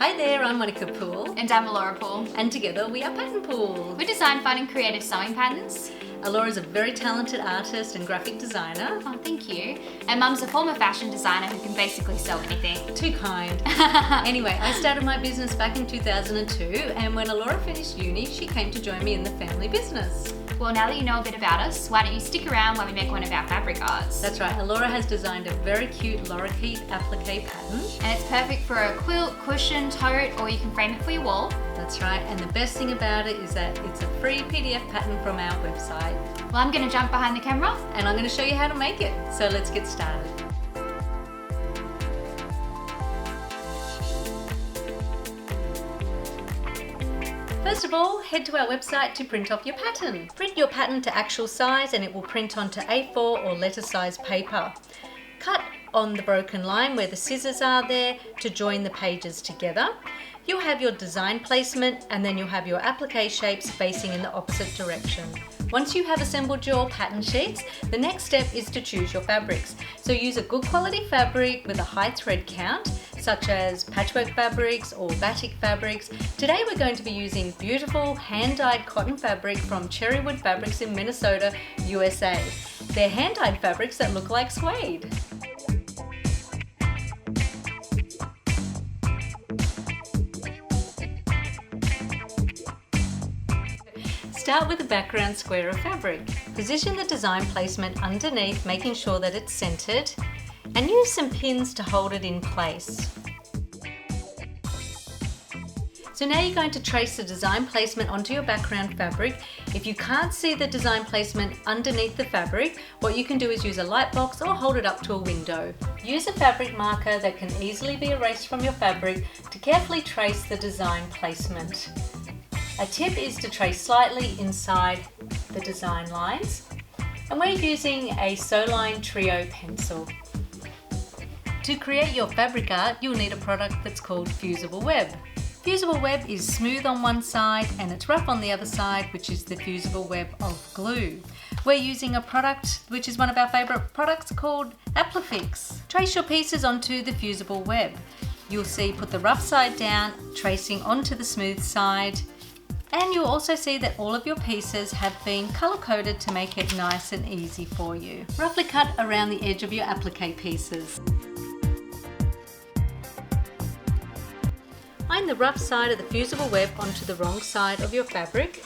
Hi there, I'm Monica Poole. And I'm Laura Poole. And together we are Pattern Pool. We design fun and creative sewing patterns. Laura is a very talented artist and graphic designer. Oh, thank you. And Mum's a former fashion designer who can basically sew anything. Too kind. Anyway, I started my business back in 2002, and when Laura finished uni, she came to join me in the family business. Well, now that you know a bit about us, why don't you stick around when we make one of our fabric arts? That's right. Laura has designed a very cute Lorikeet applique pattern. And it's perfect for a quilt, cushion, tote, or you can frame it for your wall. That's right. And the best thing about it is that it's a free PDF pattern from our website. Well, I'm going to jump behind the camera. And I'm going to show you how to make it. So let's get started. First of all, head to our website to print off your pattern. Print your pattern to actual size and it will print onto A4 or letter size paper. Cut on the broken line where the scissors are there to join the pages together. You'll have your design placement and then you'll have your applique shapes facing in the opposite direction. Once you have assembled your pattern sheets, the next step is to choose your fabrics. So use a good quality fabric with a high thread count, such as patchwork fabrics or batik fabrics. Today we're going to be using beautiful hand-dyed cotton fabric from Cherrywood Fabrics in Minnesota, USA. They're hand-dyed fabrics that look like suede. Start with a background square of fabric. Position the design placement underneath, making sure that it's centered, and use some pins to hold it in place. So now you're going to trace the design placement onto your background fabric. If you can't see the design placement underneath the fabric, what you can do is use a light box or hold it up to a window. Use a fabric marker that can easily be erased from your fabric to carefully trace the design placement. A tip is to trace slightly inside the design lines, and we're using a Sewline Trio pencil. To create your fabric art, you'll need a product that's called fusible web. Fusible web is smooth on one side and it's rough on the other side, which is the fusible web of glue. We're using a product which is one of our favourite products called Applique. Trace your pieces onto the fusible web. You'll see put the rough side down, tracing onto the smooth side. And you'll also see that all of your pieces have been colour coded to make it nice and easy for you. Roughly cut around the edge of your applique pieces. Line the rough side of the fusible web onto the wrong side of your fabric.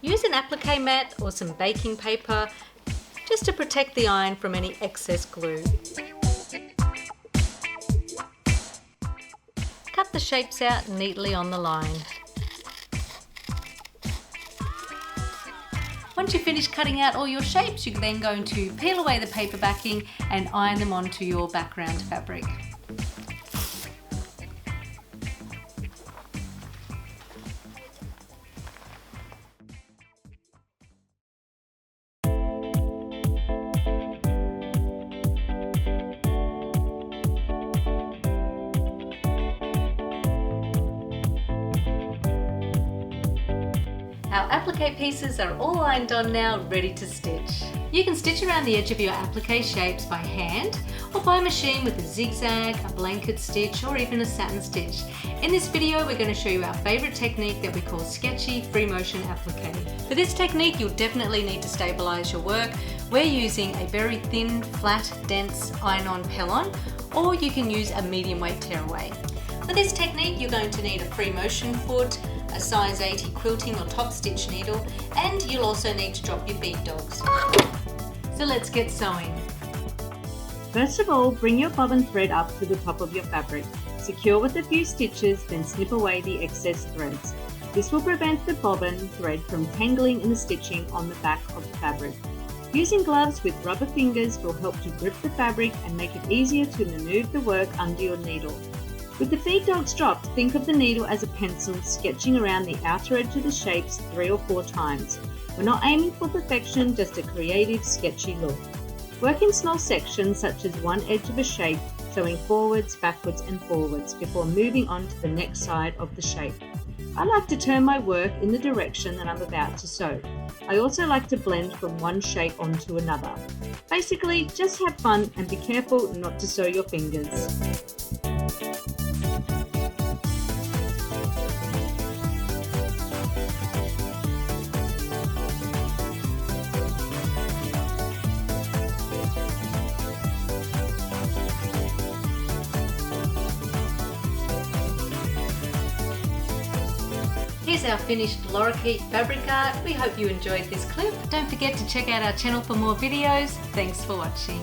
Use an applique mat or some baking paper just to protect the iron from any excess glue. Cut the shapes out neatly on the line. Once you finish cutting out all your shapes, you're then going to peel away the paper backing and iron them onto your background fabric. Our applique pieces are all lined on now, ready to stitch. You can stitch around the edge of your applique shapes by hand or by machine with a zigzag, a blanket stitch or even a satin stitch. In this video we're going to show you our favourite technique that we call Sketchy Free Motion Applique. For this technique you'll definitely need to stabilise your work. We're using a very thin, flat, dense iron-on pellon, or you can use a medium weight tearaway. For this technique you're going to need a free motion foot, a size 80 quilting or top stitch needle, and you'll also need to drop your bead dogs. So let's get sewing. First of all, bring your bobbin thread up to the top of your fabric. Secure with a few stitches, then snip away the excess threads. This will prevent the bobbin thread from tangling in the stitching on the back of the fabric. Using gloves with rubber fingers will help to grip the fabric and make it easier to maneuver the work under your needle. With the feed dogs dropped, think of the needle as a pencil sketching around the outer edge of the shapes 3 or 4 times. We're not aiming for perfection, just a creative, sketchy look. Work in small sections such as one edge of a shape, sewing forwards, backwards and forwards before moving on to the next side of the shape. I like to turn my work in the direction that I'm about to sew. I also like to blend from one shape onto another. Basically, just have fun and be careful not to sew your fingers. Here's our finished Lorikeet fabric art. We hope you enjoyed this clip. Don't forget to check out our channel for more videos. Thanks for watching.